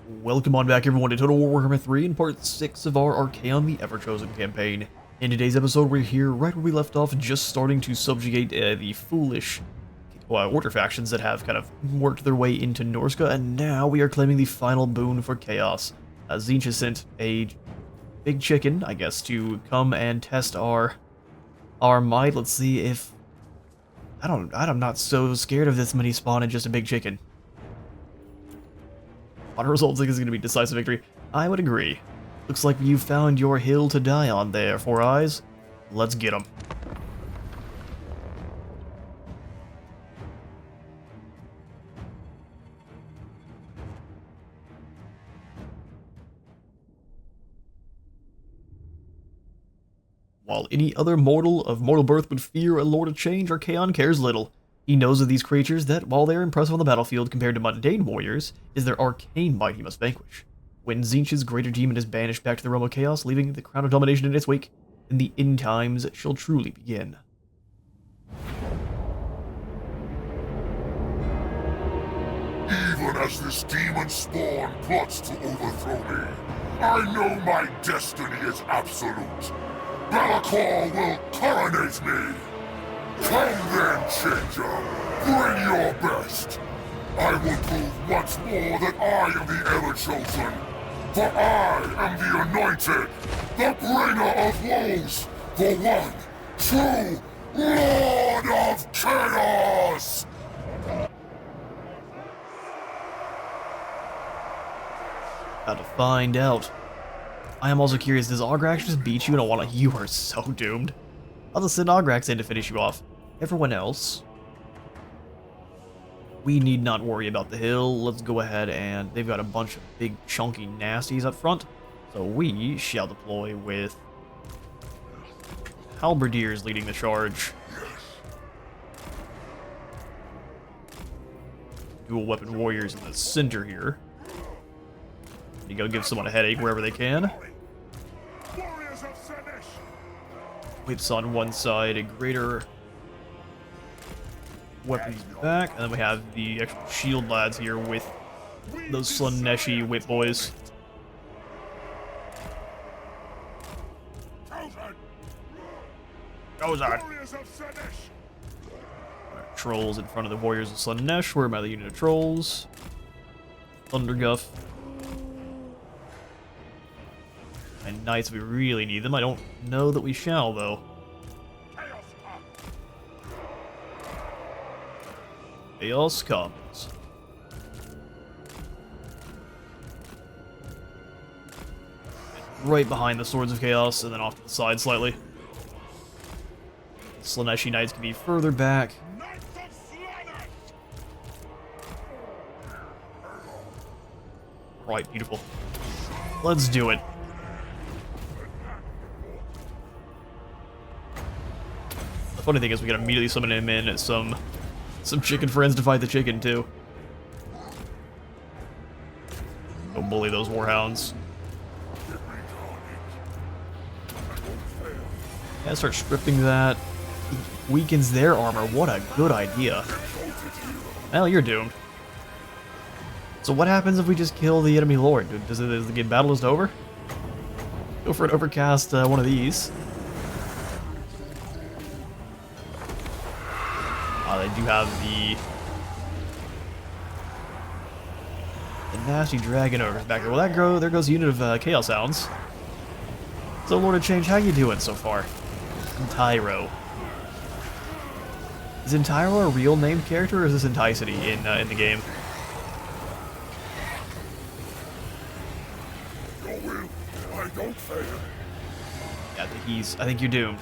Welcome on back everyone to Total War Warhammer 3 in part 6 of our Archaon the Everchosen campaign. In today's episode we're here right where we left off, just starting to subjugate the foolish order factions that have kind of worked their way into Norska, and now we are claiming the final boon for Chaos. Tzeentch has sent a big chicken, I guess, to come and test our might. Let's see if... I'm not so scared of this many spawn in just a big chicken. On results, I think it's going to be decisive victory. I would agree. Looks like you found your hill to die on there, Four Eyes. Let's get them. While any other mortal of mortal birth would fear a Lord of Change, Archaon cares little. He knows of these creatures that, while they are impressive on the battlefield compared to mundane warriors, is their arcane might he must vanquish. When Tzeentch's greater demon is banished back to the realm of chaos, leaving the crown of domination in its wake, then the end times shall truly begin. Even as this demon spawn plots to overthrow me, I know my destiny is absolute. Belacor will coronate me! Come then, Changer! Bring your best! I will prove once more that I am the Everchosen! For I am the Anointed! The bringer of woes! The one, true Lord of Chaos! About to find out. I am also curious, does Augrax just beat you in a one? You are so doomed. I'll just send Augrax in to finish you off. Everyone else, we need not worry about the hill. Let's go ahead, and they've got a bunch of big chunky nasties up front, so we shall deploy with halberdiers leading the charge. Dual weapon warriors in the center here. You gotta give someone a headache wherever they can. Whips on one side, a greater weapons back, and then we have the actual shield lads here with those Slaneshi whip boys. Right, trolls in front of the warriors of Slanesh. Where am I, the unit of trolls? Thunderguff. And knights, we really need them. I don't know that we shall, though. Chaos comes. Right behind the Swords of Chaos, and then off to the side slightly. Slaneshi knights can be further back. Right, beautiful. Let's do it. The funny thing is we can immediately summon him in at some chicken friends to fight the chicken too. Don't bully those warhounds. Yeah, start stripping that. Weakens their armor. What a good idea. Well, you're doomed. So what happens if we just kill the enemy lord? Does the battle just over? Go for an overcast one of these. They do have the nasty dragon ogres back there. Well, there goes a unit of Chaos Hounds. So, Lord of Change, how you doing so far? Entyro. Is Entyro a real named character, or is this Enticity in the game? Yeah, I think you're doomed.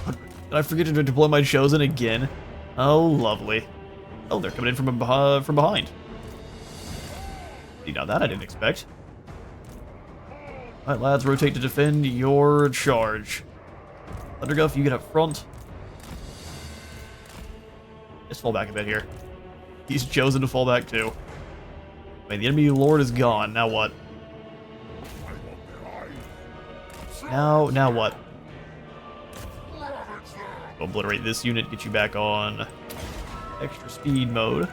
Did I forget to deploy my Chosen again? Oh, lovely. Oh, they're coming in from behind. See, now that I didn't expect. Alright, lads, rotate to defend your charge. Thunderguff, you get up front. Just fall back a bit here. He's chosen to fall back too. I mean, the enemy lord is gone. Now what? Now what? Obliterate this unit, get you back on extra speed mode.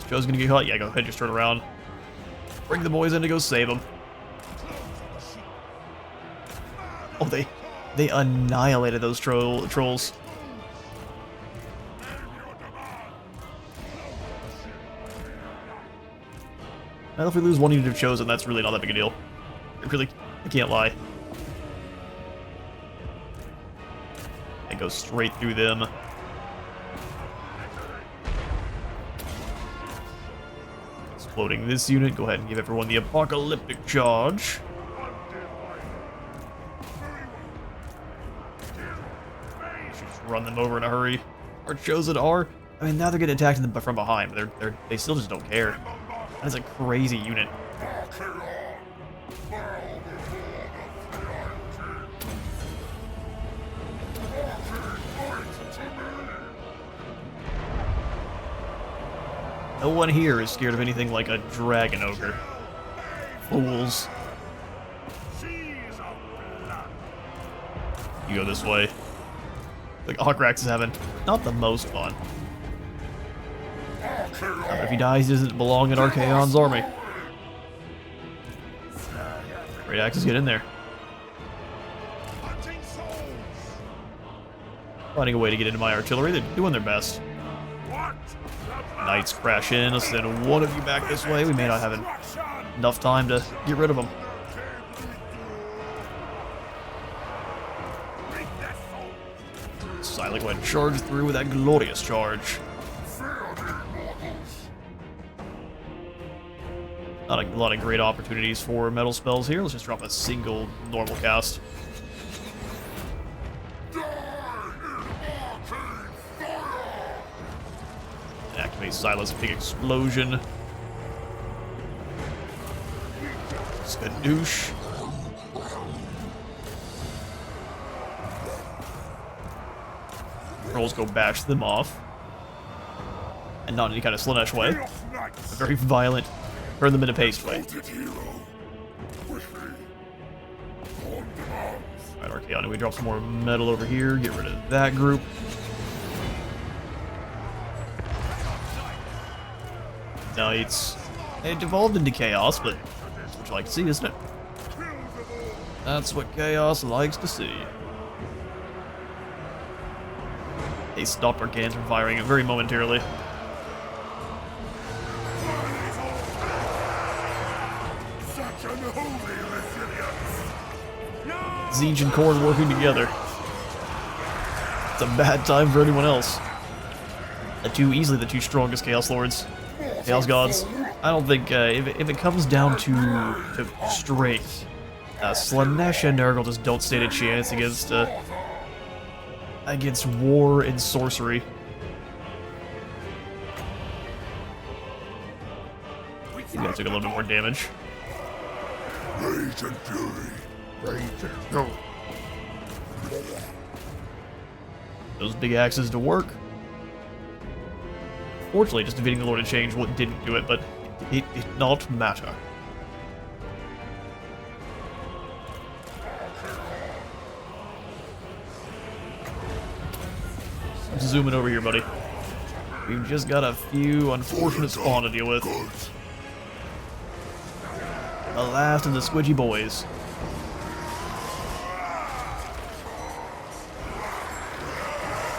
Is Joe's gonna get caught? Yeah, go ahead, just turn around. Bring the boys in to go save them. Oh, they annihilated those trolls. Well, if we lose one unit of Chosen, that's really not that big a deal. I can't lie. I go straight through them. Exploding this unit. Go ahead and give everyone the apocalyptic charge. Should just run them over in a hurry. Our Chosen are. I mean, now they're getting attacked from behind, but they still just don't care. That is a crazy unit. No one here is scared of anything like a dragon ogre. Fools. You go this way. Like Hawkrax is having not the most fun. But if he dies, he doesn't belong in Archaon's army. Great axes get in there. Finding a way to get into my artillery. They're doing their best. Knights crash in. Let's send one of you back this way. We may not have enough time to get rid of them. Silent went charge through with that glorious charge. Not a lot of great opportunities for metal spells here. Let's just drop a single normal cast. Activate Silas, big explosion. Skadoosh. Trolls go bash them off. And not in any kind of Slanesh way. A very violent, turn them into paste way. Alright, Archaon, we drop some more metal over here, get rid of that group. Knights. It devolved into chaos, but that's what you like to see, isn't it? That's what chaos likes to see. They stopped our cannons from firing it very momentarily. Siege and Khorne working together. It's a bad time for anyone else. Easily the two strongest Chaos Lords. Chaos Gods. I don't think, if it comes down to strength, Slanesh and Nurgle just don't stand a chance against war and sorcery. These guys took a little bit more damage. Rage and fury. Rage and go. Those big axes to work. Fortunately, just defeating the Lord of Change didn't do it, but it did not matter. Zooming over here, buddy. We've just got a few unfortunate spawn to deal with. The last of the squidgy boys.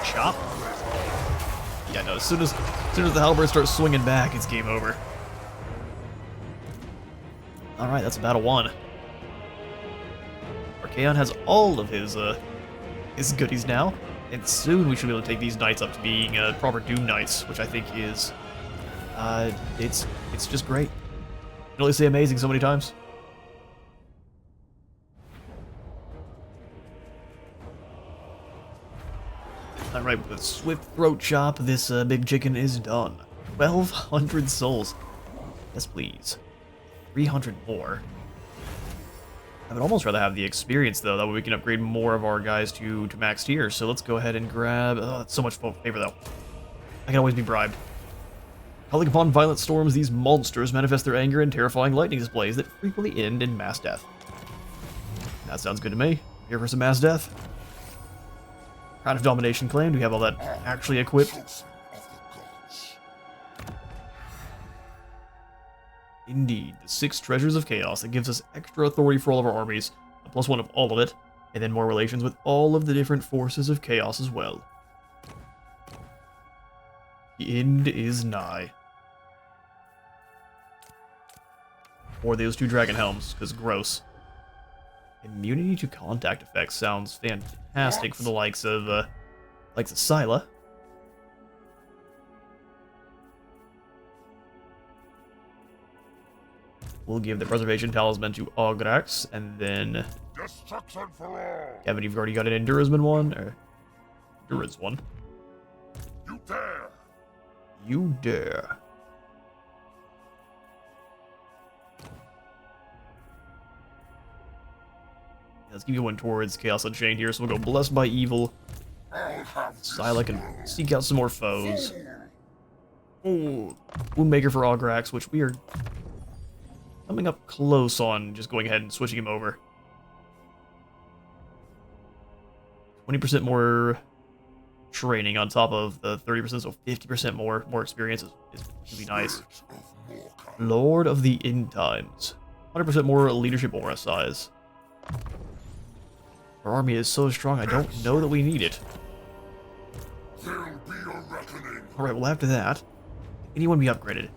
Chop. Yeah, no, as soon as the halberd starts swinging back, it's game over. Alright, that's battle one. Archaon has all of his goodies now. And soon we should be able to take these knights up to being proper Doom Knights, which I think is, it's just great. You can only say amazing so many times. Alright, with Swift Throat Chop, this big chicken is done. 1,200 souls. Yes, please. 300 more. I would almost rather have the experience, though. That way we can upgrade more of our guys to max tier. So let's go ahead and grab... Oh, that's so much favor, though. I can always be bribed. Calling upon violent storms, these monsters manifest their anger in terrifying lightning displays that frequently end in mass death. That sounds good to me. Here for some mass death. Crown of Domination claimed. We have all that actually equipped. Indeed, the 6 Treasures of Chaos that gives us extra authority for all of our armies, a +1 of all of it, and then more relations with all of the different forces of chaos as well. The end is nigh. Or those 2 Dragon Helms, because gross. Immunity to contact effects sounds fantastic for the likes of Scylla. We'll give the Preservation Talisman to Augrax, and then... Destruction for all! Kevin, you've already got an Endurisman one, or... Endurance one. You dare! You dare. Let's keep going towards Chaos Unchained here, so we'll go Blessed by Evil. Scylla can seek out some more foes. Oh, Woundmaker for Augrax, which we are coming up close on just going ahead and switching him over. 20% more training on top of the 30%, so 50% more experience is really nice. Lord of the End Times. 100% more leadership aura size. Our army is so strong, I don't know that we need it. Alright, well after that, anyone be upgraded?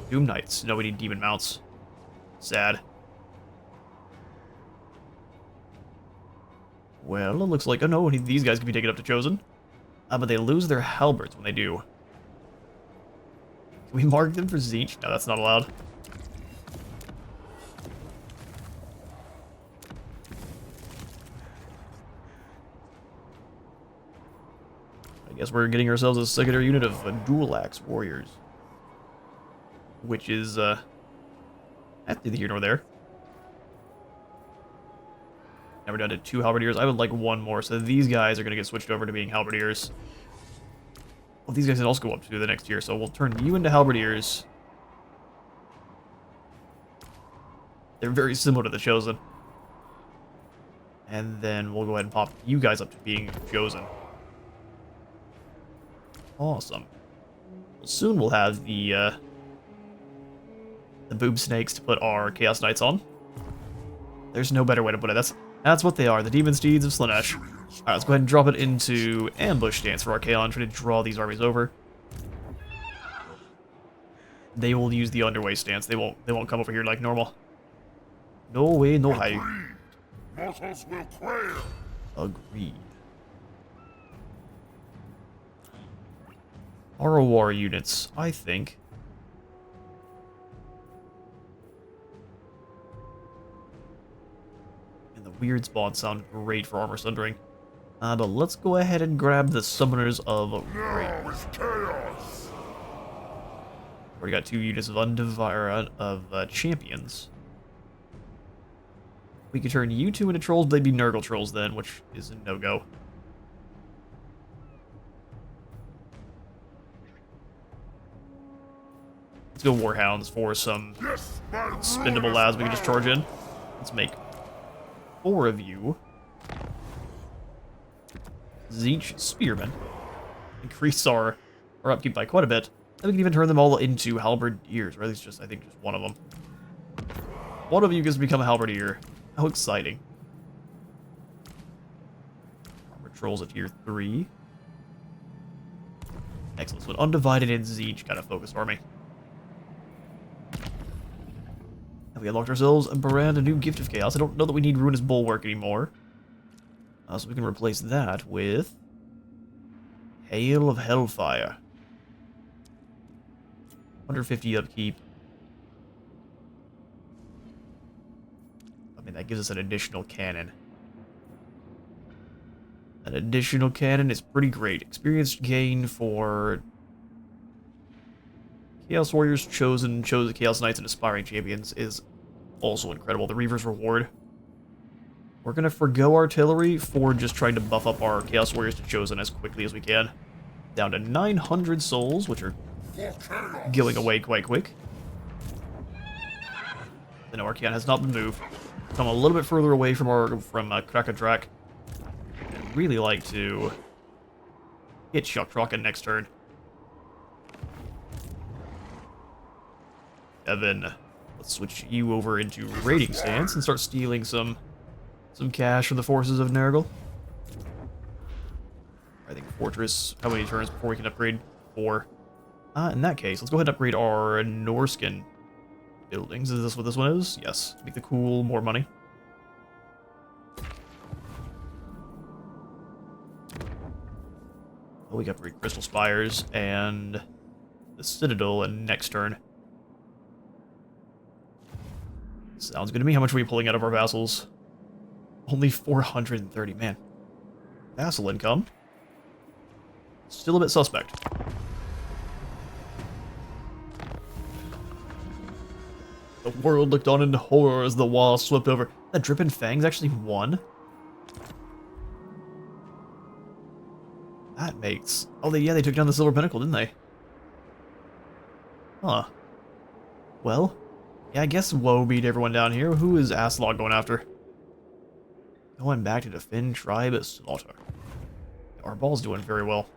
Doom Knights. No, we need Demon Mounts. Sad. Well, it looks like... Oh no, these guys can be taken up to Chosen. But they lose their halberds when they do. Can we mark them for Tzeentch? No, that's not allowed. I guess we're getting ourselves a secondary unit of Dual Axe Warriors. Which is, neither here nor there. Now we're down to 2 Halberdiers. I would like 1 more, so these guys are going to get switched over to being Halberdiers. Well, these guys can also go up to the next tier, so we'll turn you into Halberdiers. They're very similar to the Chosen. And then we'll go ahead and pop you guys up to being Chosen. Awesome. Well, soon we'll have the boob snakes to put our Chaos Knights on. There's no better way to put it. That's what they are, the Demon Steeds of Slaanesh. Alright, let's go ahead and drop it into ambush stance for Archaon, try to draw these armies over. They will use the underway stance. They won't come over here like normal. No way, no how. Mortals will quail. Agreed. ROR units, I think. And the weird spots sound great for armor sundering. But let's go ahead and grab the Summoners of Rage. Now is chaos. Already got 2 units of champions. We could turn you 2 into trolls, but they'd be Nurgle trolls then, which is a no-go. Let's go Warhounds for some spendable lads we can just charge in. Let's make 4 of you. Tzeentch Spearmen. Increase our upkeep by quite a bit. And we can even turn them all into Halberdiers, or at least I think just one of them. One of you gets to become a Halberdier. How exciting. Armor Trolls at tier 3. Excellent. So an Undivided and Tzeentch kind of focused army. And we unlocked ourselves a brand new Gift of Chaos. I don't know that we need Ruinous Bulwark anymore. So we can replace that with Hail of Hellfire. 150 upkeep. I mean, that gives us an additional cannon. An additional cannon is pretty great. Experience gain for Chaos Warriors, Chosen Chaos Knights, and Aspiring Champions is also incredible. The Reaver's Reward. We're going to forgo Artillery for just trying to buff up our Chaos Warriors to Chosen as quickly as we can. Down to 900 souls, which are going away quite quick. The Archaon has not been moved. Come a little bit further away from Krakadrak. I'd really like to hit Shock Rocket next turn. Evan. Let's switch you over into raiding stance and start stealing some cash from the forces of Nurgle. I think Fortress, how many turns before we can upgrade? 4. In that case, let's go ahead and upgrade our Norskin buildings. Is this what this one is? Yes. Make the cool more money. Oh, we got 3 Crystal Spires and the Citadel and next turn. Sounds good to me. How much are we pulling out of our vassals? Only 430, man. Vassal income. Still a bit suspect. The world looked on in horror as the wall swept over. That Drippin' Fangs actually won? That makes... Oh, they took down the Silver Pinnacle, didn't they? Huh. Well, yeah, I guess Woe beat everyone down here. Who is Aslog going after? Going back to defend Tribe Slaughter. Our ball's doing very well.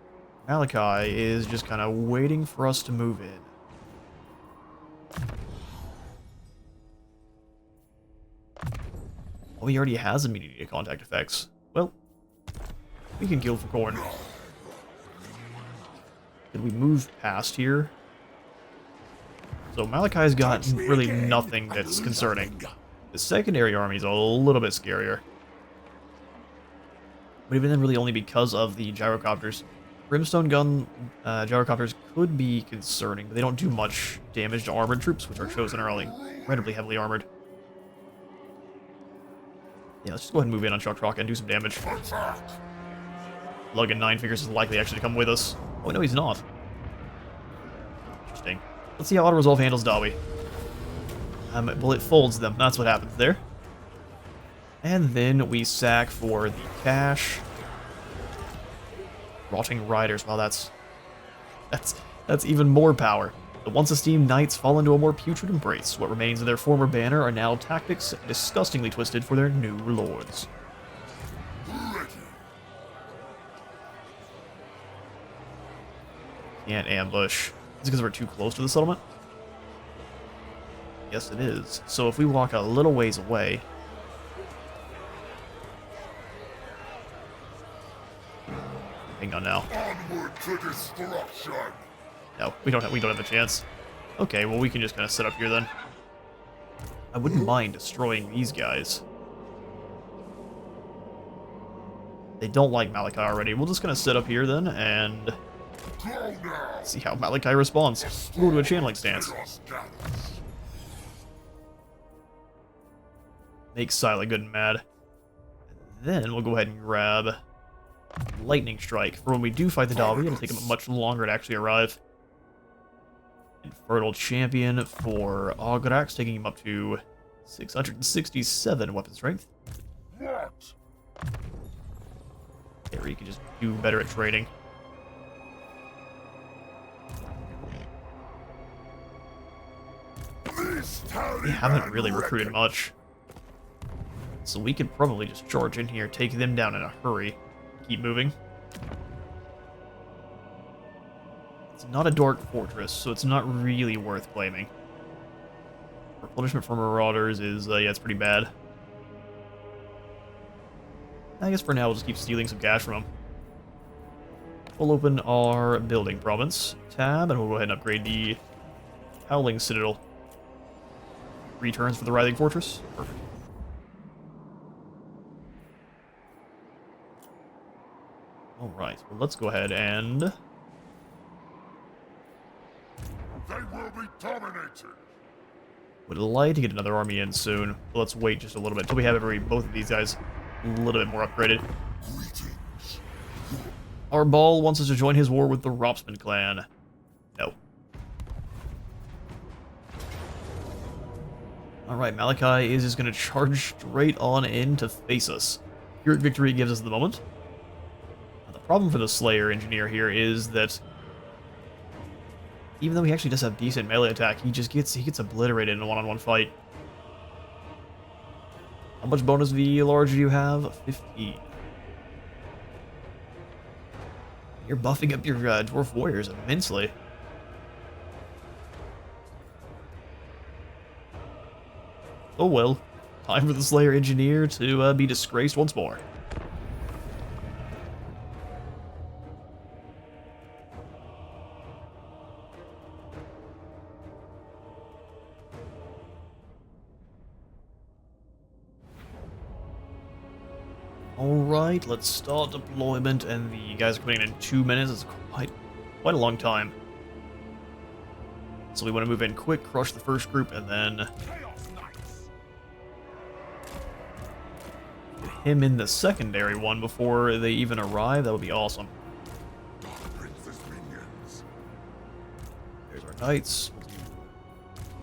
Malachi is just kind of waiting for us to move in. Oh, he already has immediate contact effects. Well, we can kill for corn. Did we move past here? So Malachi's got really nothing that's concerning. The secondary army is a little bit scarier. But even then, really only because of the gyrocopters. Brimstone gun gyrocopters could be concerning, but they don't do much damage to armored troops, which are chosen early. Incredibly heavily armored. Yeah, let's just go ahead and move in on Shock Rock and do some damage. Lug and Nine Fingers is likely actually to come with us. Oh, no, he's not. Interesting. Let's see how Auto Resolve handles Dawi. Well, it folds them. That's what happens there. And then we sack for the cash. Rotting Riders. Well, that's even more power. The once esteemed knights fall into a more putrid embrace. What remains of their former banner are now tactics disgustingly twisted for their new lords. Can't ambush. Is it because we're too close to the settlement? Yes, it is. So if we walk a little ways away... Hang on now. Onward to destruction. No, we don't have a chance. Okay, well we can just kind of sit up here then. I wouldn't mind destroying these guys. They don't like Malachi already. We'll just kind of sit up here then and see how Malachi responds. We'll go to a channeling stance. Make Sila good and mad. And then we'll go ahead and grab Lightning Strike. For when we do fight the Dawi, it'll take him much longer to actually arrive. Infernal Champion for Ograx, taking him up to 667 weapon strength. There, you can just do better at trading. We haven't really recruited much. So we could probably just charge in here, take them down in a hurry, keep moving. It's not a dark fortress, so it's not really worth claiming. Replenishment from Marauders is, yeah, it's pretty bad. I guess for now we'll just keep stealing some cash from them. We'll open our building province tab, and we'll go ahead and upgrade the Howling Citadel. Returns for the Writhing Fortress. Perfect. Alright, well let's go ahead and... They will be dominated. Would like to get another army in soon, but let's wait just a little bit until we have both of these guys a little bit more upgraded. Our Ball wants us to join his war with the Ropsman clan. No. Alright, Malachi is just going to charge straight on in to face us. Pyrrhic victory gives us the moment. Now, the problem for the Slayer engineer here is that even though he actually does have decent melee attack, he gets obliterated in a one-on-one fight. How much bonus V large do you have? 15. You're buffing up your Dwarf Warriors immensely. Oh well. Time for the Slayer Engineer to be disgraced once more. Alright, let's start deployment, and the guys are coming in 2 minutes. It's quite a long time. So we want to move in quick, crush the first group, and then get him in the secondary one before they even arrive. That would be awesome. There's our knights.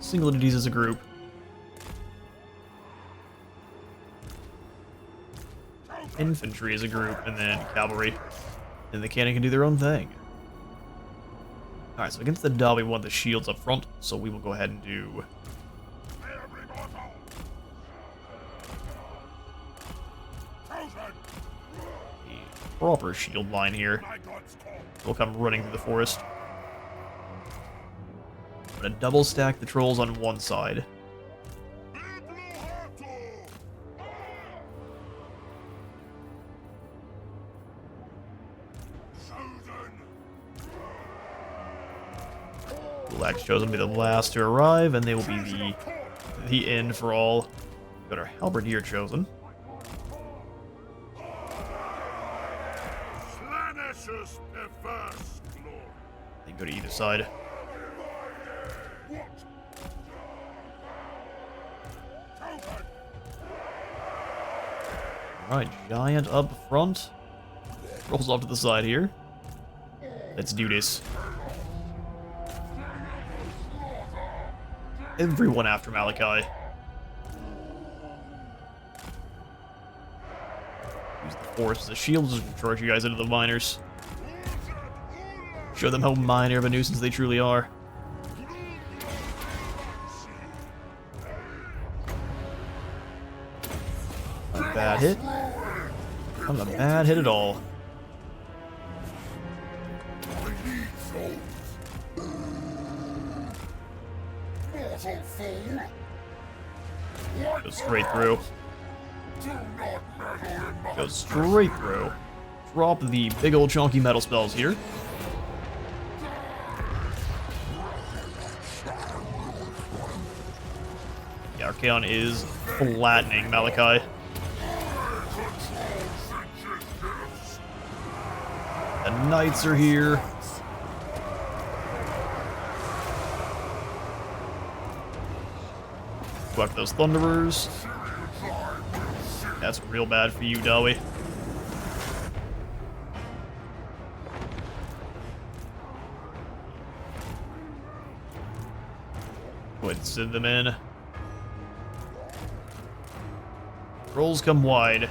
Single entities as a group. Infantry as a group, and then cavalry. And the cannon can do their own thing. Alright, so against the Daw we want the shields up front, so we will go ahead and do... a proper shield line here. We'll come running through the forest. I'm gonna double stack the trolls on one side. Chosen will be the last to arrive, and they will be the end for all. Got our halberdier chosen. They go to either side. Alright, giant up front. Rolls off to the side here. Let's do this. Everyone after Malachi. Use the force as a shield to charge you guys into the miners. Show them how minor of a nuisance they truly are. Not a bad hit. Not a bad hit at all. Go straight through. Go straight through. Drop the big old chunky metal spells here. Yeah, Archaon is flattening Malachi. The knights are here. Go after those Thunderers. That's real bad for you, Dawi. Go ahead and send them in. Rolls come wide.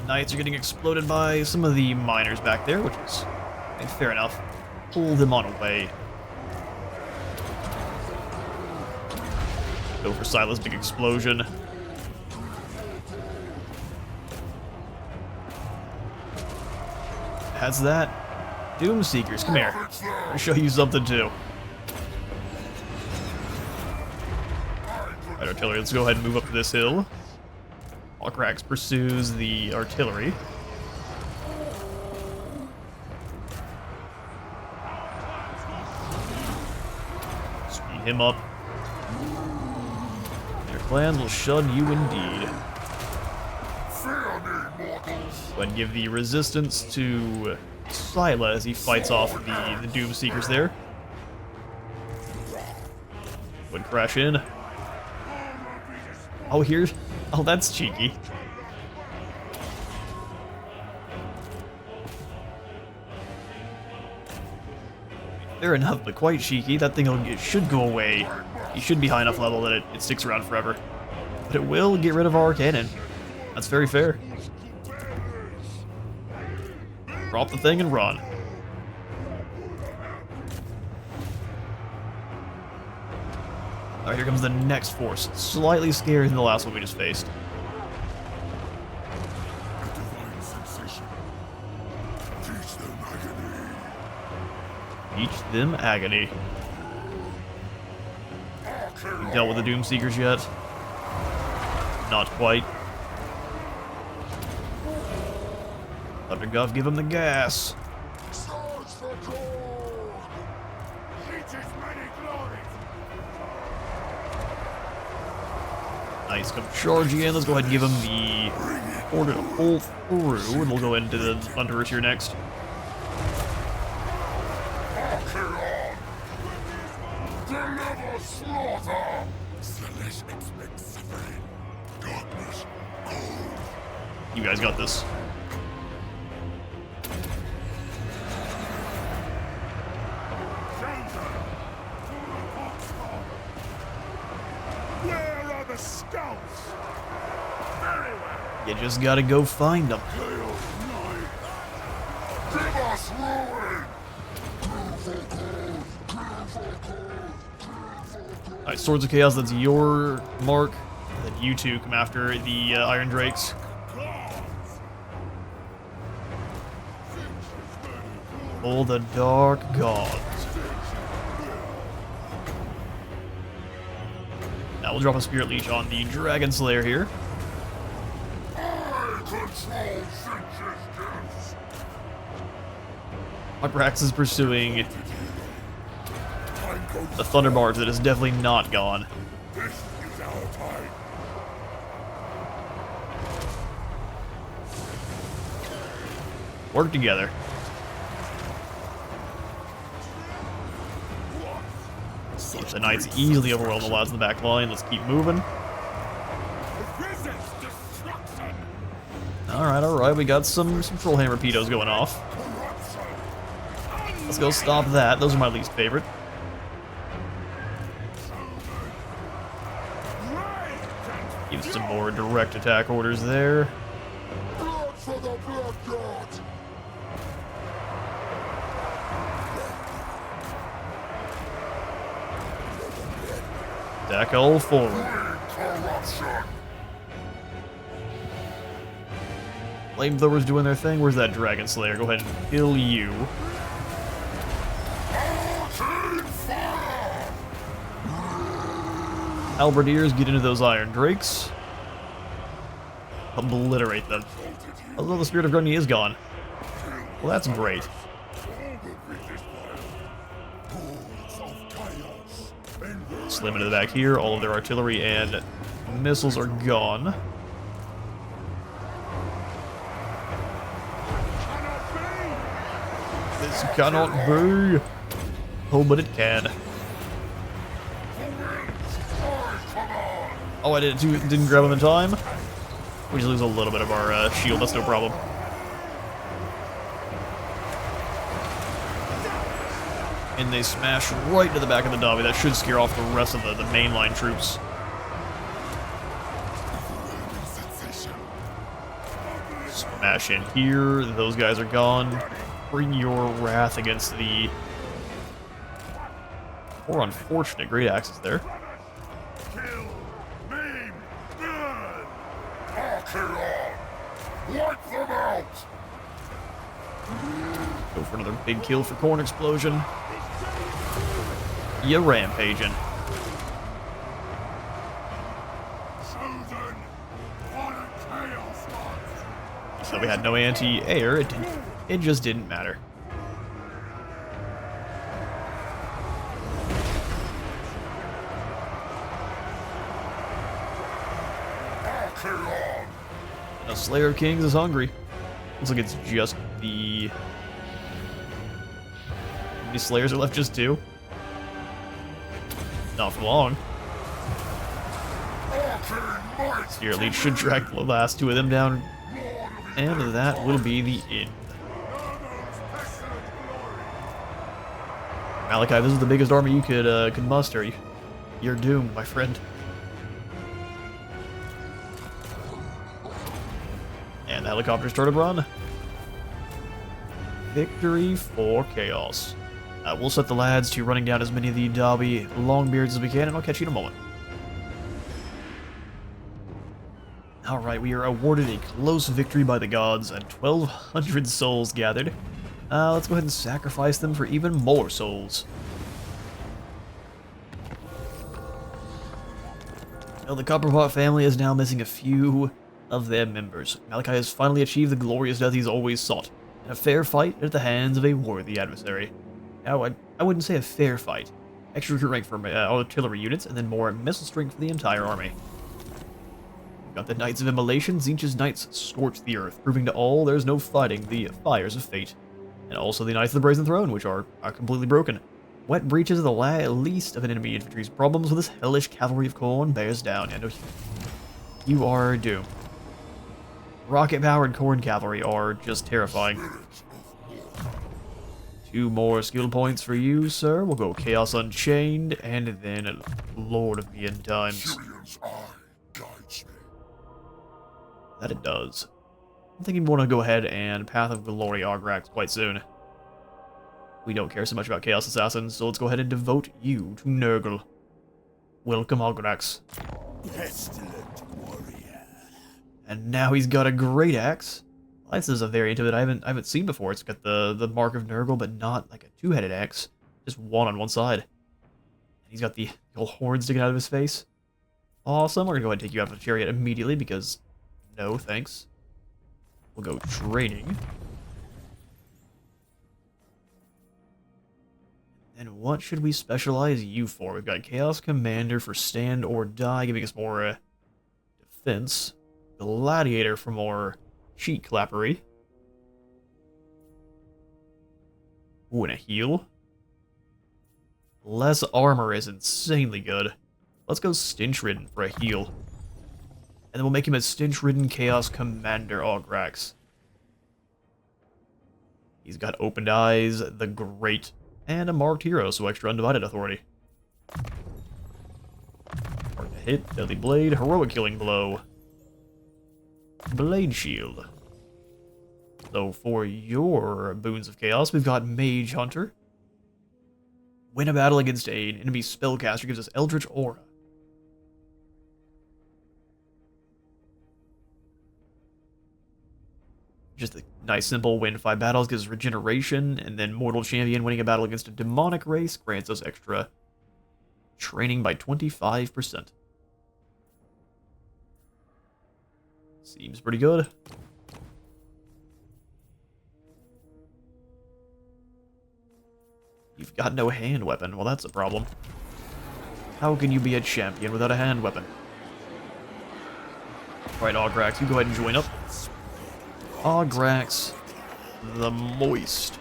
Knights are getting exploded by some of the miners back there, which is fair enough. Pull them on away. Go for Silas' big explosion. That's that. Doom Seekers, come here. I'll show you something too. Alright, artillery, let's go ahead and move up to this hill. Alcrax pursues the artillery. Speed him up. Your clans will shun you indeed. Go ahead and give the resistance to Scylla as he fights off the Doom Seekers there. Go ahead and crash in. Oh, here's... Oh, that's cheeky. Fair enough, but quite cheeky. That thing it should go away. He should be high enough level that it sticks around forever. But it will get rid of our cannon. That's very fair. Drop the thing and run. Alright, here comes the next force. Slightly scarier than the last one we just faced. Teach them agony. We dealt with the Doom Seekers yet? Not quite. Thunderguff, give him the gas. Charge for gold! It is many glories! Nice, come charge in. Let's go ahead and give him the order to pull through, and we'll go into the Thunderers here next. Archaon! Deliver slaughter! Slash expect suffering. Darkness, cold. You guys got this. Where are the scouts? Very well. You just gotta go find them. Give us ruin! Alright, Swords of Chaos, that's your mark. Then you two come after the Iron Drakes. Oh, the Dark Gods. Now we'll drop a Spirit Leech on the Dragon Slayer here. I control Sinch's Hyperax is pursuing the Thunder Barge that is definitely not gone. This is our time. Work together. The Knights easily overwhelm the lads in the back line. Let's keep moving. Alright, we got some Trollhammer Pedos going off. Let's go stop that. Those are my least favorite. Give some more direct attack orders there. Blood for the Blood God! Attack all forward. Corruption! Flamethrowers doing their thing. Where's that Dragon Slayer? Go ahead and kill you. Arcane fire! Halberdiers, get into those Iron Drakes. Obliterate them. Although the Spirit of Grundy is gone. Well, that's great. Slim into the back here. All of their artillery and missiles are gone. This cannot be. Oh, but it can. Oh, I didn't grab him in time. We just lose a little bit of our shield. That's no problem. And they smash right into the back of the Dobby. That should scare off the rest of the mainline troops. Smash in here. Those guys are gone. Bring your wrath against the more unfortunate great axes there. Kill, maim, burn! Archaon! Wipe them out! Go for another big kill for Corn Explosion. You rampaging. Chosen! What a chaos monster! So we had no anti-air. It just didn't matter. Archaon! Now Slayer of Kings is hungry. Looks like it's just the... How many Slayers are left? Just two? Not for long. Arcane might! Spirit Leech should track the last two of them down. And that will be the end. Malachi, this is the biggest army you could muster. You're doomed, my friend. And the helicopter started run. Victory for Chaos. We'll set the lads to running down as many of the Dobby Longbeards as we can, and I'll catch you in a moment. Alright, we are awarded a close victory by the gods, and 1,200 souls gathered. Let's go ahead and sacrifice them for even more souls. Well, the Copperpot family is now missing a few of their members. Malachi has finally achieved the glorious death he's always sought, in a fair fight at the hands of a worthy adversary. Now, I wouldn't say a fair fight. Extra recruit rank for artillery units, and then more missile strength for the entire army. We've got the Knights of Immolation. Tzeentch's Knights scorch the earth, proving to all there's no fighting the fires of fate. And also the Knights of the Brazen Throne, which are completely broken. Wet breaches are the least of an enemy infantry's problems when this hellish cavalry of Khorne bears down. And you are doomed. Rocket-powered Khorne cavalry are just terrifying. 2 more skill points for you, sir. We'll go Chaos Unchained, and then Lord of the End Times. Tyrion's eye guides me. That it does. I'm thinking we want to go ahead and Path of Glory Argrax quite soon. We don't care so much about Chaos Assassins, so let's go ahead and devote you to Nurgle. Welcome, Argrax. Pestilent warrior. And now he's got a great axe. This is a variant of it I haven't seen before. It's got the mark of Nurgle, but not like a 2-headed axe. Just one on one side. And he's got the old horn sticking out of his face. Awesome. We're gonna go ahead and take you out of the chariot immediately because no thanks. We'll go training. And what should we specialize you for? We've got Chaos Commander for Stand or Die, giving us more defense. Gladiator for more cheek clappery. Ooh, and a heal. Less armor is insanely good. Let's go Stench Ridden for a heal. And then we'll make him a Stench Ridden Chaos Commander Argrax. He's got Opened Eyes, the Great, and a Marked Hero, so extra Undivided Authority. Hard to hit, Deadly Blade, Heroic Killing Blow. Blade Shield. So for your Boons of Chaos, we've got Mage Hunter. Win a battle against an enemy spellcaster gives us Eldritch Aura. Just a nice simple win 5 battles gives us regeneration, and then Mortal Champion winning a battle against a demonic race grants us extra training by 25%. Seems pretty good. You've got no hand weapon. Well, that's a problem. How can you be a champion without a hand weapon? Alright, Argrax, you go ahead and join up. Argrax the Moist.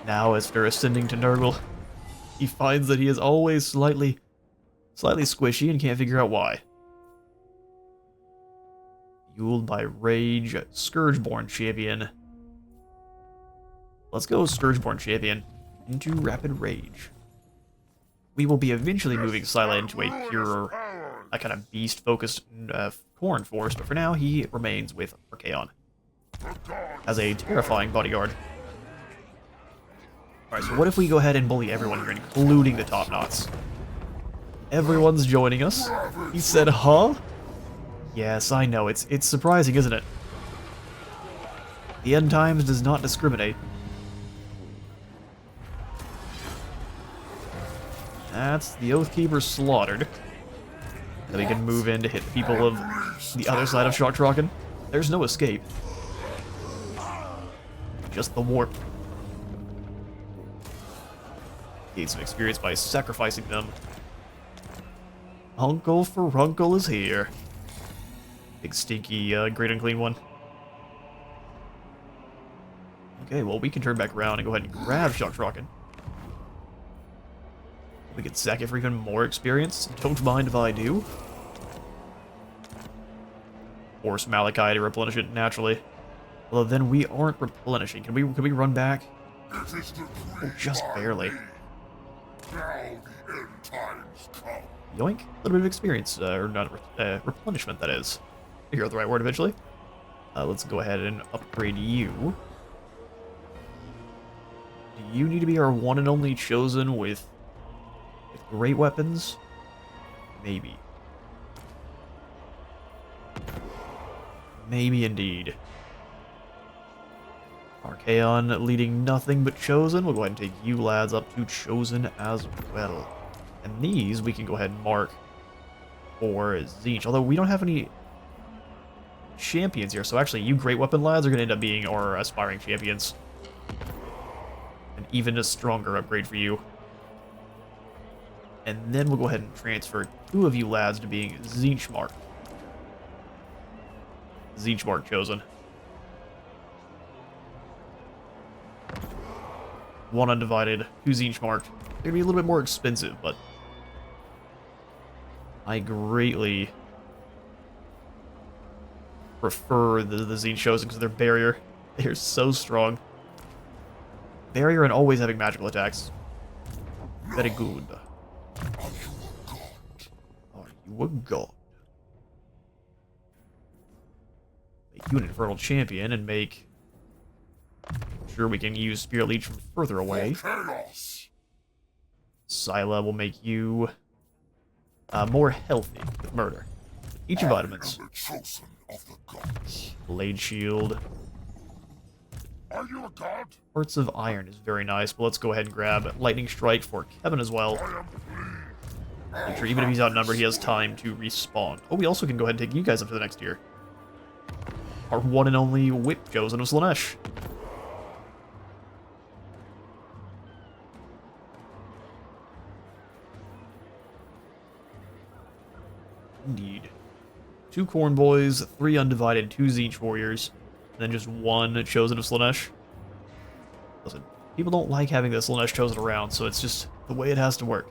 Now, after ascending to Nurgle, he finds that he is always slightly squishy and can't figure out why. Fueled by Rage, Scourgeborn Champion. Let's go Scourgeborn Champion into Rapid Rage. We will be eventually moving Scylla into a pure, kind of beast-focused Khorne force, but for now he remains with Archaon as a terrifying bodyguard. Alright, so what if we go ahead and bully everyone here, including the top knots? Everyone's joining us. He said, huh? Yes, I know. It's surprising, isn't it? The End Times does not discriminate. That's the Oathkeeper slaughtered. Then we can move in to hit the people of the other side of Shoktrokken. There's no escape. Just the warp. Gain some experience by sacrificing them. Uncle Furuncle is here. Big stinky, great unclean one. Okay, well we can turn back around and go ahead and grab Shoktrokken. We can sack it for even more experience. Don't mind if I do. Force Malachi to replenish it naturally. Although then we aren't replenishing. Can we run back? Oh, just barely. Yoink. A little bit of experience, or not replenishment, that is. I hear the right word eventually. Let's go ahead and upgrade you. Do you need to be our one and only chosen with great weapons? Maybe. Maybe indeed. Archaon leading nothing but chosen. We'll go ahead and take you lads up to chosen as well. And these we can go ahead and mark for Tzeentch. Although we don't have any champions here, so actually you Great Weapon lads are going to end up being our aspiring champions. An even a stronger upgrade for you. And then we'll go ahead and transfer 2 of you lads to being Tzeentch Mark. Tzeentch Mark chosen. 1 undivided, 2 Tzeentch marked. They're gonna be a little bit more expensive, but I greatly prefer the Tzeentch chosen because of their barrier. They're so strong. Barrier and always having magical attacks. Very good. Are you a god? Are you a god? Make you an Infernal Champion and make sure we can use Spirit Leech from further away. Chaos. Scylla will make you more healthy with murder. Eat your vitamins. I am the chosen of the gods. Blade Shield. Are you a god? Hearts of Iron is very nice, but let's go ahead and grab Lightning Strike for Kevin as well. I am pleased. Make sure even if he's outnumbered, he has time to respawn. Oh, we also can go ahead and take you guys up to the next tier. Our one and only Whip chosen of Slaanesh. Indeed. 2 Corn Boys, 3 Undivided, 2 Tzeentch Warriors, and then just 1 Chosen of Slaanesh. Listen, people don't like having the Slaanesh Chosen around, so it's just the way it has to work.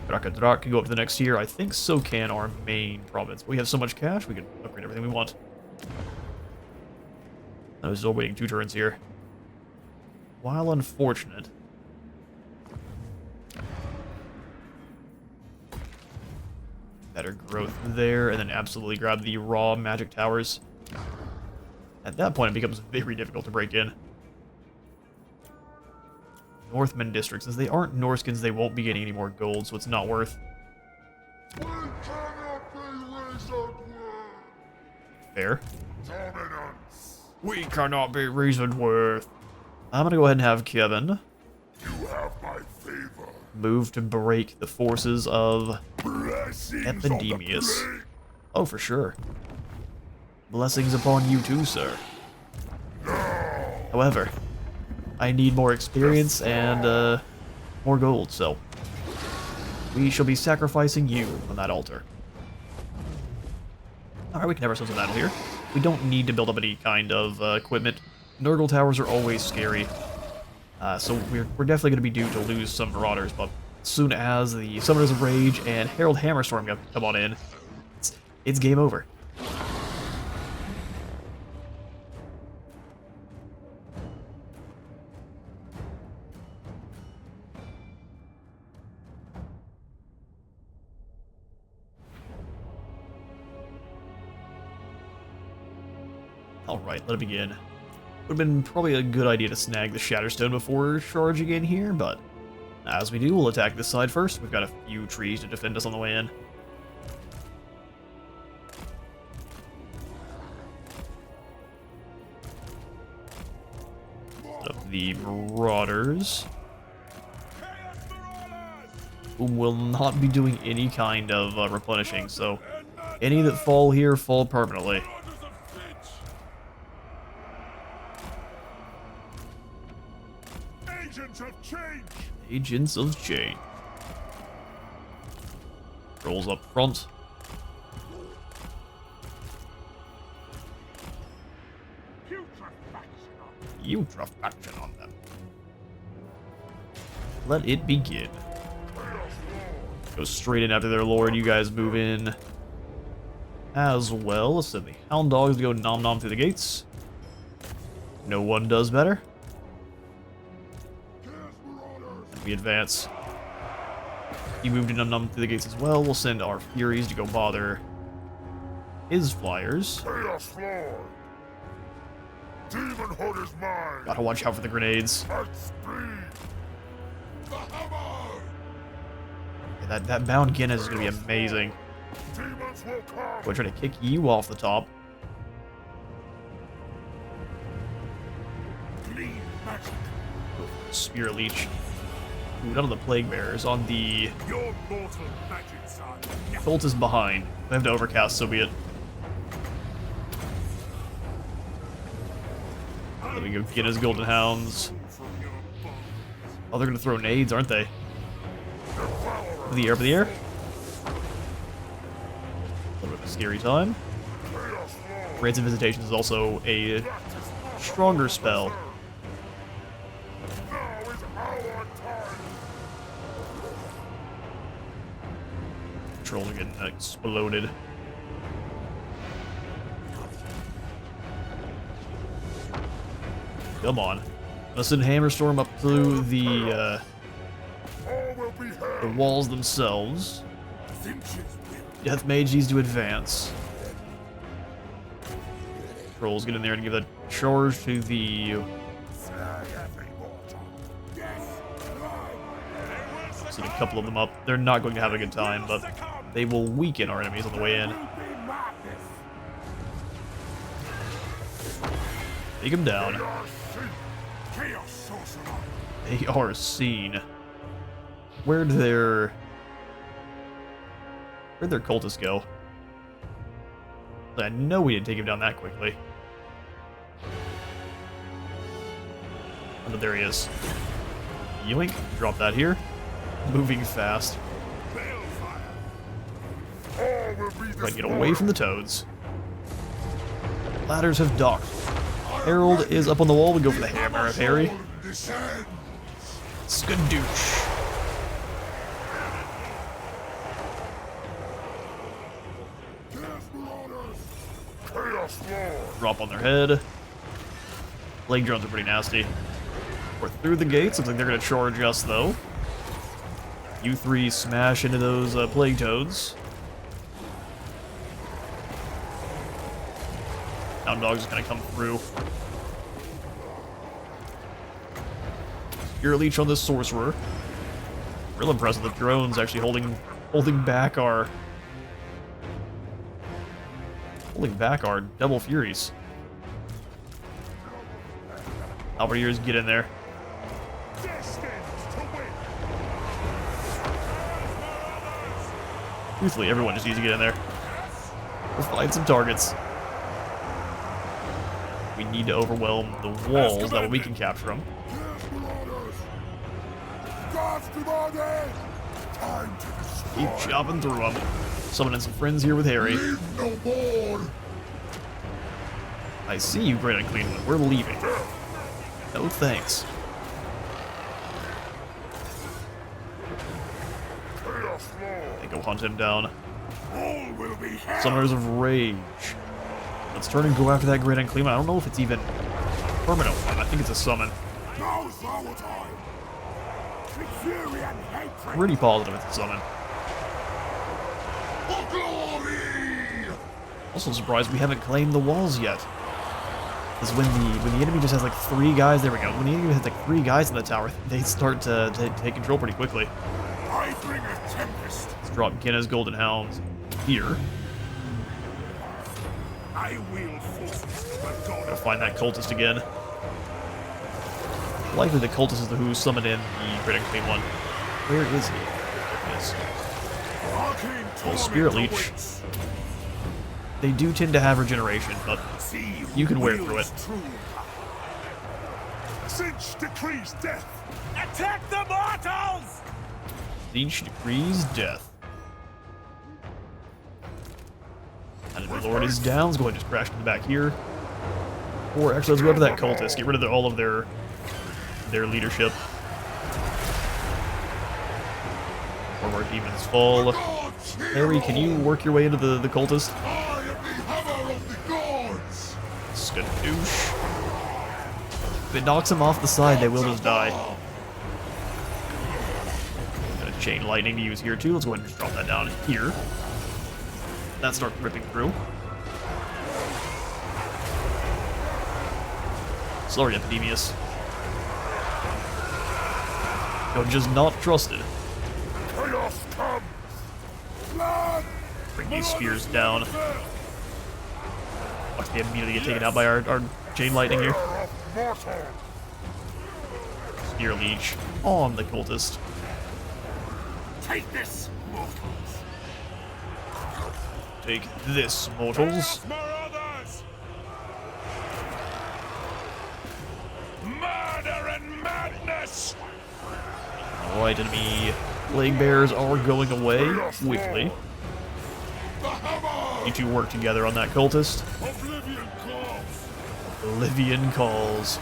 Drak can go up to the next tier. I think so can our main province. We have so much cash, we can upgrade everything we want. I was still waiting 2 turns here. While unfortunate, better growth there, and then absolutely grab the raw magic towers. At that point, it becomes very difficult to break in. Northmen district, since they aren't Norskins, they won't be getting any more gold, so it's not worth. We cannot be reasoned with. Fair. Dominance. We cannot be reasoned with. I'm gonna go ahead and have Kevin You have my favor. move to break the forces of Blessings Epidemius. of the plague. Oh, for sure. Blessings upon you too, sir. However, I need more experience and more gold, so we shall be sacrificing you on that altar. Alright, we can have ourselves a battle here. We don't need to build up any kind of equipment. Nurgle towers are always scary, so we're definitely going to be due to lose some Marauders, but as soon as the Summoners of Rage and Herald Hammerstorm come on in, it's game over. Alright, let it begin. Would have been probably a good idea to snag the Shatterstone before charging in here, but as we do, we'll attack this side first. We've got a few trees to defend us on the way in. Set up the Marauders, whom will not be doing any kind of replenishing, so any that fall here fall permanently. Agents of change. Agents of Change. Rolls up front. Putrefaction on them. Let it begin. Go straight in after their lord. You guys move in as well. Let's send the Hound Dogs to go nom nom through the gates. No one does better. And we advance. He moved in nom nom through the gates as well. We'll send our Furies to go bother his flyers. Chaos Lord. Demon Hood is mine. Gotta watch out for the grenades. At speed. The hammer. Yeah, that bound Guinness is gonna be amazing. Demons will come. We're trying to kick you off the top. Clean magic. Spirit Leech. Ooh, not on the Plague Bearers, on the Your mortal magic's are Cultist behind. They have to overcast, so be it. Let me go get his Golden Hounds. from your bones. Oh, they're gonna throw nades, aren't they? Up in the air, up in the air. A little bit of a scary time. Rancid Visitation is also a stronger spell. Now is our time. Trolls are getting exploded. Come on. Let's send Hammerstorm up through the All will be held. the walls themselves. Finches will. Death Mage needs to advance. Trolls get in there and give a charge to the... See a couple of them up. They're not going to have a good time, but they will weaken our enemies on the way in. Take them down. Chaos sorcerer. They are seen. Where'd their cultists go? I know we didn't take him down that quickly. Oh, but there he is. Yoink. Drop that here. Moving fast. All will be Try to get away from the toads. Ladders have docked. Herald is up on the wall. We go for the hammer of Harry. Skadoosh. Chaos Lord. Drop on their head. Plague drones are pretty nasty. We're through the gates. Looks like they're going to charge us, though. You three smash into those plague toads. Hound Dog's just going to come through. Spear Leech on this sorcerer. Real impressive. The drone's actually holding back our Double Furies. Halberdiers, get in there. Truthfully, everyone just needs to get in there. We'll find some targets. We need to overwhelm the walls, that way we can capture them. Keep chopping through them. Summoning some friends here with Harry. No more. I see you, Great Unclean One. We're leaving. No thanks. Chaos Lord. They go hunt him down. All will be held. Summoners of Rage. Let's turn and go after that Great Unclean One. I don't know if it's even a permanent one. I think it's a summon. Now's our time. With fury and hatred. Pretty positive it's a summon. For glory. Also surprised we haven't claimed the walls yet. Because when the enemy just has like 3 guys, there we go. When the enemy has like 3 guys in the tower, they start to take control pretty quickly. I bring a tempest. Let's drop Kenna's Golden Hounds here. I wield forces of a god. Gotta find that cultist again. Likely the cultist is the who summoned in the Great Unclean One. Where is he? There he is. Arcane torment Spirit Leech. awaits. They do tend to have regeneration, but See who you can wear wields through it. true power. Sinch decrees death. Attack the mortals! Each decrees death. And the Lord is down. Let's go ahead and just crash in the back here. Or actually, let's go after that cultist. Get rid of all of their leadership. Or our demons fall. Harry, can you work your way into the cultist? I am the hammer of the gods. Skadoosh. If it knocks them off the side, they will just die. Got a chain lightning to use here too. Let's go ahead and just drop that down here. That starts ripping through. Sorry, Epidemius. You're just not trusted. Chaos comes. Bring these spears down. Watch they immediately get taken out by our chain lightning here. Of mortal. Fear Leech on the cultist. Take this, mortals. Take this, mortals. Marauders! Murder and madness! Alright, enemy Plague Bears are going away quickly. You two work together on that cultist. Oblivion calls! Oblivion calls.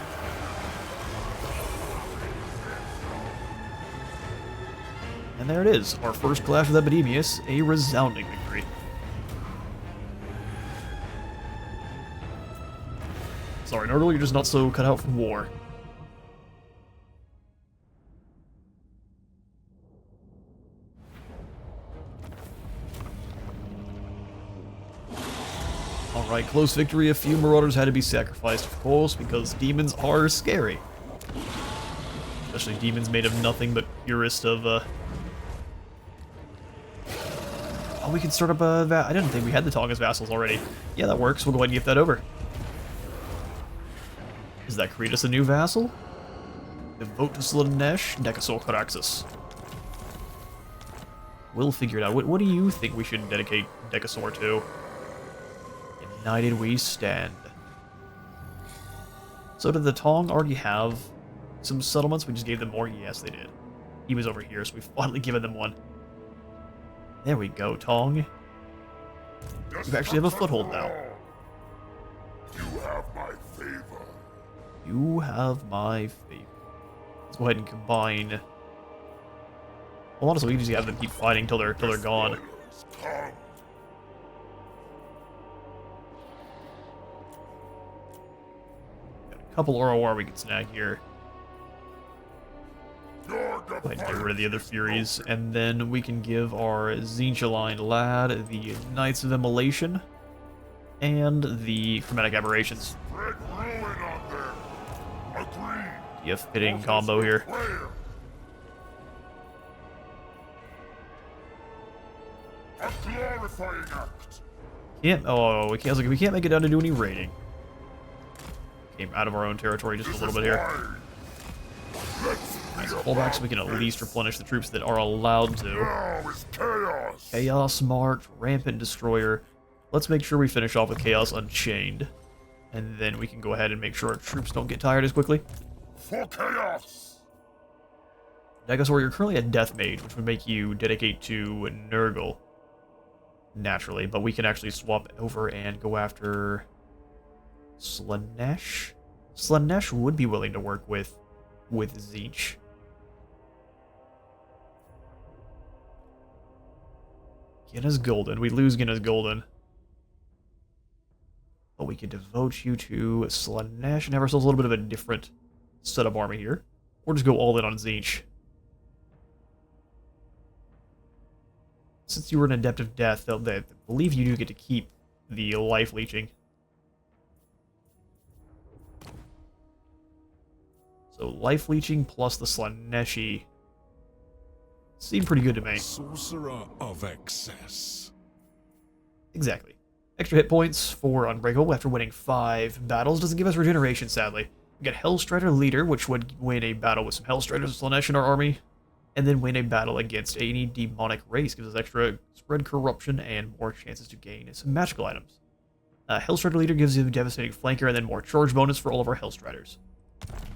And there it is, our first clash with Epidemius, a resounding victory. Sorry, Nurgle, you're just not so cut out for war. Alright, close victory. A few Marauders had to be sacrificed, of course, because demons are scary. Especially demons made of nothing but purest of, Oh, we can start up a I didn't think we had the Tong as vassals already. Yeah, that works. We'll go ahead and get that over. Does that create us a new vassal? Devote to Slanesh, Decasaur Caraxus. We'll figure it out. What do you think we should dedicate Decasaur to? United we stand. So did the Tong already have some settlements? We just gave them more? Yes, they did. He was over here, so we've finally given them one. There we go, Tong. We actually have a foothold now. You have my favor. You have my favor. Let's go ahead and combine. Well, honestly, we can just have them keep fighting till they're gone. Come. Got a couple ROR we can snag here. Your Go ahead and get rid of the other Furies, and then we can give our Zinchaline Lad the Knights of Immolation and the Chromatic Aberrations. Spread ruin on them. Agreed. Be a fitting combo here. Player. A glorifying act. We can't make it down to do any raiding. Came out of our own territory just a little bit here. Nice pullback so we can at least replenish the troops that are allowed to. Now is chaos. Chaos Marked, Rampant Destroyer. Let's make sure we finish off with Chaos Unchained. And then we can go ahead and make sure our troops don't get tired as quickly. For chaos. Decasaur, you're currently a Death Mage, which would make you dedicate to Nurgle. Naturally, but we can actually swap over and go after Slanesh. Slanesh would be willing to work with Tzeentch. Ginna's Golden. We lose Ginna's Golden. But we can devote you to Slanesh and have ourselves a little bit of a different set of army here. Or just go all in on Tzeentch. Since you were an Adept of Death, they believe you do get to keep the life leeching. So life leeching plus the Slaneshi seem pretty good to me. Sorcerer of excess. Exactly. Extra hit points for Unbreakable after winning 5 battles. Doesn't give us regeneration, sadly. We get Hellstrider Leader, which would win a battle with some Hellstriders and Slanesh in our army, and then win a battle against any demonic race. Gives us extra spread corruption and more chances to gain some magical items. Hellstrider Leader gives you a devastating flanker and then more charge bonus for all of our Hellstriders.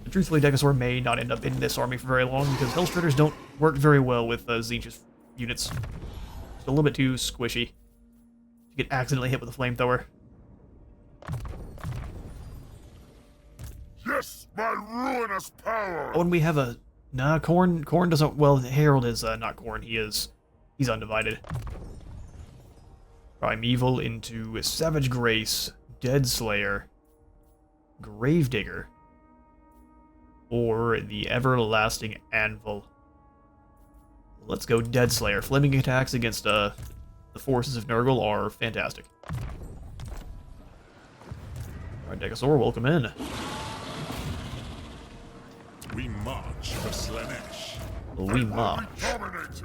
But truthfully, Decasaur may not end up in this army for very long because Hellstriders don't work very well with Tzeentch's units. It's a little bit too squishy. You get accidentally hit with a flamethrower. Yes, my ruinous power. Oh, and we have a... Nah, Khorne doesn't... Well, Herald is not Khorne. He's undivided. Primeval into Savage Grace, Dead Slayer, Gravedigger, or the Everlasting Anvil. Let's go Dead Slayer. Flaming attacks against the forces of Nurgle are fantastic. Alright, Decasaur, welcome in. We march for Slanesh. We march. Dominated.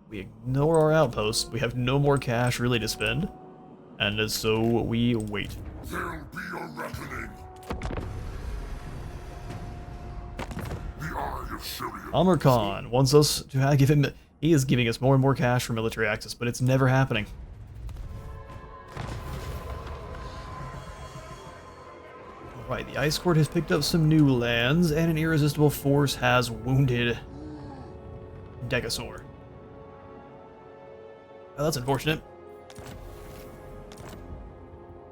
We ignore our outposts. We have no more cash really to spend. And so we wait. There'll be a reckoning. The Eye of Shirian. Archaon wants us to give him... He is giving us more and more cash for military access, but it's never happening. Alright, the Ice Court has picked up some new lands, and an irresistible force has wounded Degasaur. Oh, that's unfortunate.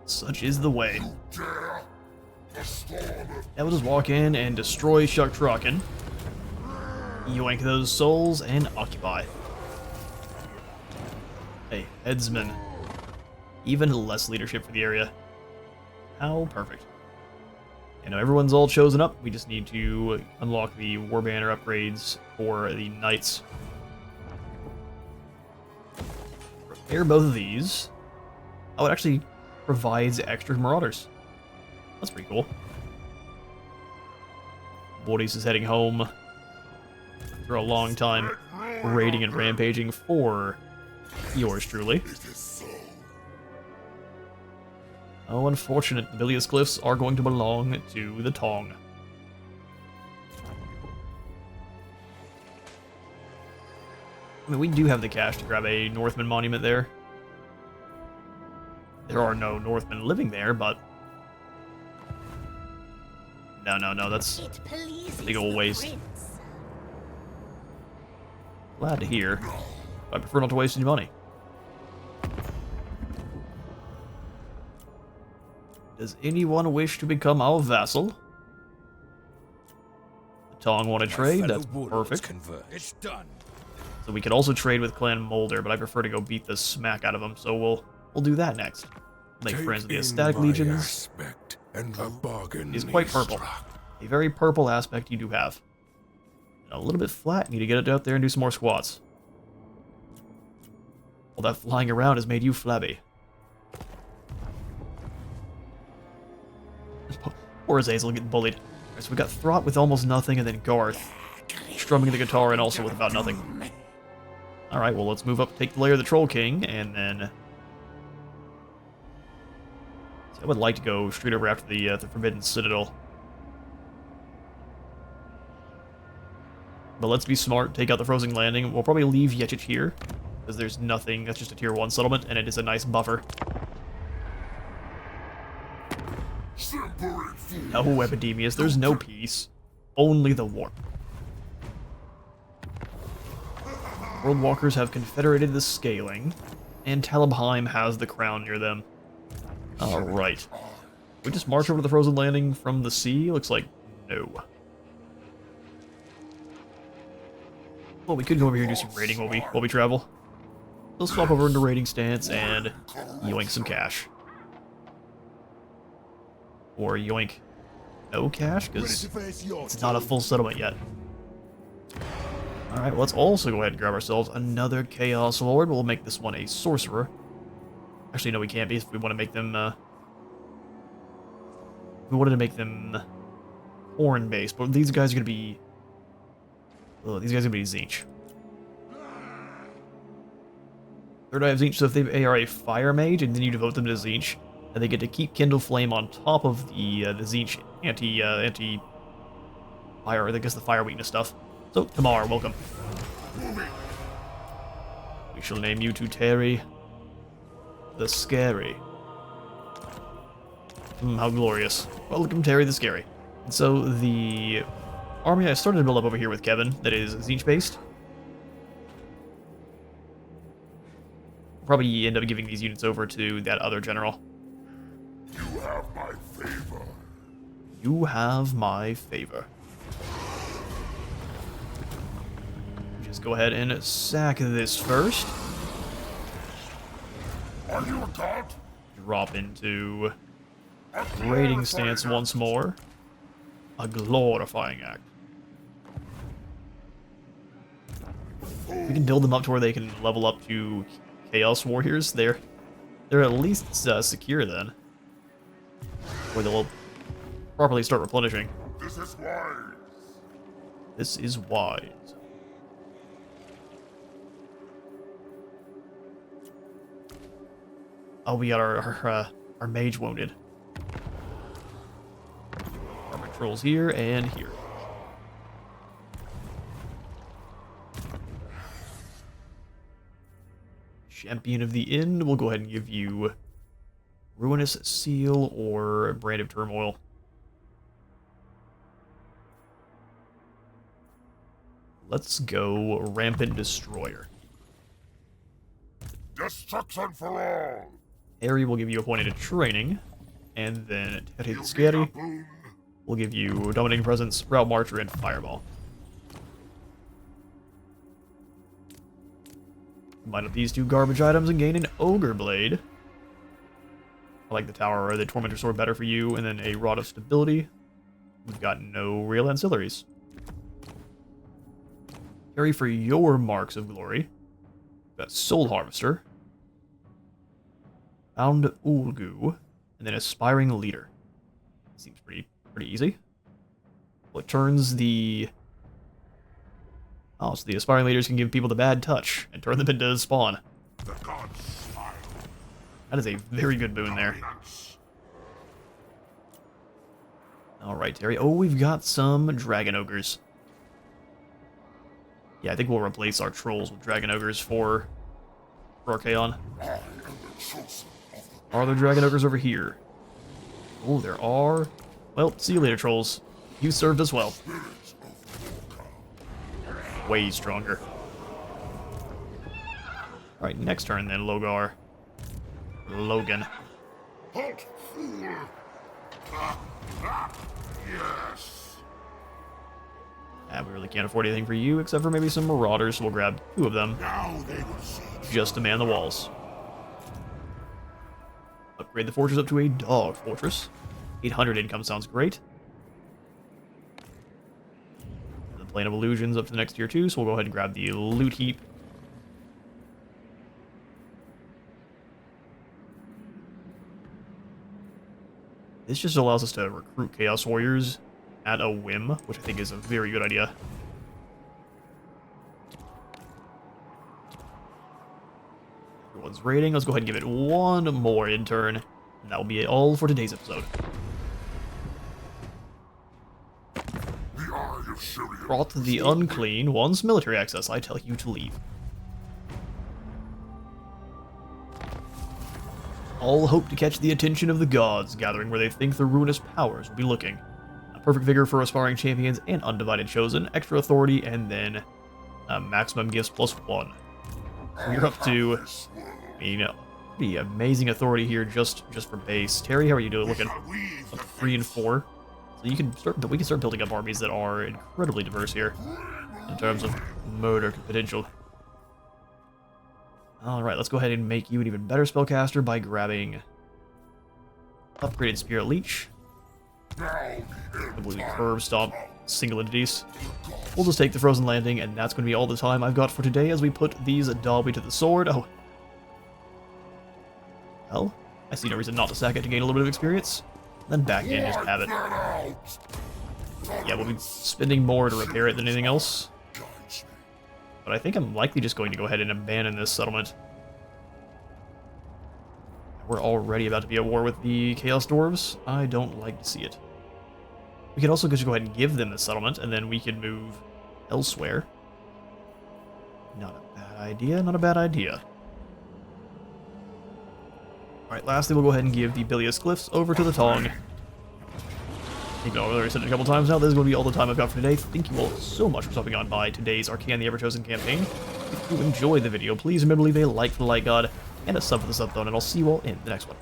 Such is the way. Dare. A storm of Now we'll just walk in and destroy Shuk-Traken. Yoink those souls and occupy. Hey, headsman. Even less leadership for the area. How perfect. You know, everyone's all chosen up. We just need to unlock the War Banner upgrades for the Knights. Repair both of these. Oh, it actually provides extra Marauders. That's pretty cool. Boris is heading home for a long time, raiding and rampaging for yours truly. it is so. Oh, unfortunate. The Bilious Cliffs are going to belong to the Tong. I mean, we do have the cash to grab a Northman monument there. There are no Northmen living there, but... No, that's It pleases a big old the waste. prince. Glad to hear. I prefer not to waste any money. Does anyone wish to become our vassal? The Tong want to trade? That's perfect. It's done. So we could also trade with Clan Molder, but I prefer to go beat the smack out of them, so we'll do that next. Make friends with the Ecstatic Legions. And the bargain Is quite purple. A very purple aspect you do have. And a little bit flat, need to get it out there and do some more squats. All that flying around has made you flabby. Poor Azazel getting bullied. Alright, so we got Throt with almost nothing, and then Garth strumming the guitar and also with about nothing. Alright, well let's move up, take the layer of the Troll King, and then... I would like to go straight over after the Forbidden Citadel. But let's be smart, take out the Frozen Landing. We'll probably leave Yechich here, because there's nothing, that's just a tier 1 settlement, and it is a nice buffer. No, Epidemius, there's no peace. Only the war. Worldwalkers have confederated the Scaling, and Talabheim has the crown near them. Alright. We just march over to the Frozen Landing from the sea? Looks like no. Well, we could go over here and do some raiding while we travel. We'll swap over into raiding stance and yoink some cash. Or yoink no cash, because it's not a full settlement yet. Alright, well, let's also go ahead and grab ourselves another Chaos Lord. We'll make this one a Sorcerer. Actually, no, we can't be if we want to make them, we wanted to make them Horn-based, but these guys are going to be... Oh, these guys are going to be Tzeentch. Third Eye of Tzeentch, so if they are a Fire Mage, and then you devote them to Tzeentch, and they get to keep Kindle Flame on top of the Tzeentch anti-fire, I guess the fire weakness stuff. So, Tamar, welcome. We shall name you to Terry the Scary. How glorious. Welcome, Terry the Scary. And so, the army I started to build up over here with Kevin, that is Tzeentch-based. Probably end up giving these units over to that other general. You have my favor. You have my favor. Just go ahead and sack this first. Are you a god? Drop into raiding stance once more. A glorifying act. We can build them up to where they can level up to Chaos Warriors. They're at least secure then. Where they'll properly start replenishing. This is wise. This is wise. Oh, we got our mage wounded. Armor trolls here and here. Champion of the Inn, we'll go ahead and give you Ruinous Seal or Brand of Turmoil. Let's go Rampant Destroyer. Destruction for all! Harry will give you a point into training, and then Terry the Scary will give you Dominating Presence, Route Marcher, and Fireball. Combine up these two garbage items and gain an Ogre Blade. I like the Tower or the Tormentor Sword better for you, and then a Rod of Stability. We've got no real ancillaries. Carry for your Marks of Glory. We've got Soul Harvester. Found Ulgu, and then Aspiring Leader. Seems pretty easy. Well, it turns the... Oh, so the Aspiring Leaders can give people the bad touch and turn them into spawn. The gods smile. That is a very good boon there. Alright, Terry. Oh, we've got some Dragon Ogres. Yeah, I think we'll replace our Trolls with Dragon Ogres for Archaon. Are there Dragon Ogres over here? Oh, there are. Well, see you later, Trolls. You served us well. Way stronger. Alright, next turn then, Logan. Halt, fool! Yes! We really can't afford anything for you, except for maybe some Marauders, so we'll grab 2 of them. Now they will see. Just to man the walls. Upgrade the fortress up to a Dog Fortress. 800 income sounds great. The Plane of Illusions up to the next tier 2, so we'll go ahead and grab the Loot Heap. This just allows us to recruit Chaos Warriors at a whim, which I think is a very good idea. Everyone's rating. Let's go ahead and give it one more in turn, and that will be all for today's episode. The Eye of Shirian. Brought the Unclean wants military access. I tell you to leave. All hope to catch the attention of the gods, gathering where they think the ruinous powers will be looking. A perfect vigor for aspiring champions and undivided chosen, extra authority, and then maximum gifts +1. We're up to, pretty amazing authority here just for base. Terry, how are you doing? Looking up to 3 and 4. So you can we can start building up armies that are incredibly diverse here in terms of murder potential. Alright, let's go ahead and make you an even better spellcaster by grabbing upgraded Spirit Leech. Completely curve stomp single entities. We'll just take the Frozen Landing, and that's going to be all the time I've got for today as we put these Dalby to the sword. Oh. Well, I see no reason not to sack it to gain a little bit of experience. Then back in, just have it. Yeah, we'll be spending more to repair it than anything else. But I think I'm likely just going to go ahead and abandon this settlement. We're already about to be at war with the Chaos Dwarves. I don't like to see it. We could also just go ahead and give them the settlement, and then we can move elsewhere. Not a bad idea, not a bad idea. Alright, lastly, we'll go ahead and give the Bilious Glyphs over to the Tong. Even though I've already said it a couple times now, this is going to be all the time I've got for today. Thank you all so much for stopping on by today's Archaon the Everchosen campaign. If you enjoyed the video, please remember to leave a like for the like god and a sub for the sub thone, and I'll see you all in the next one.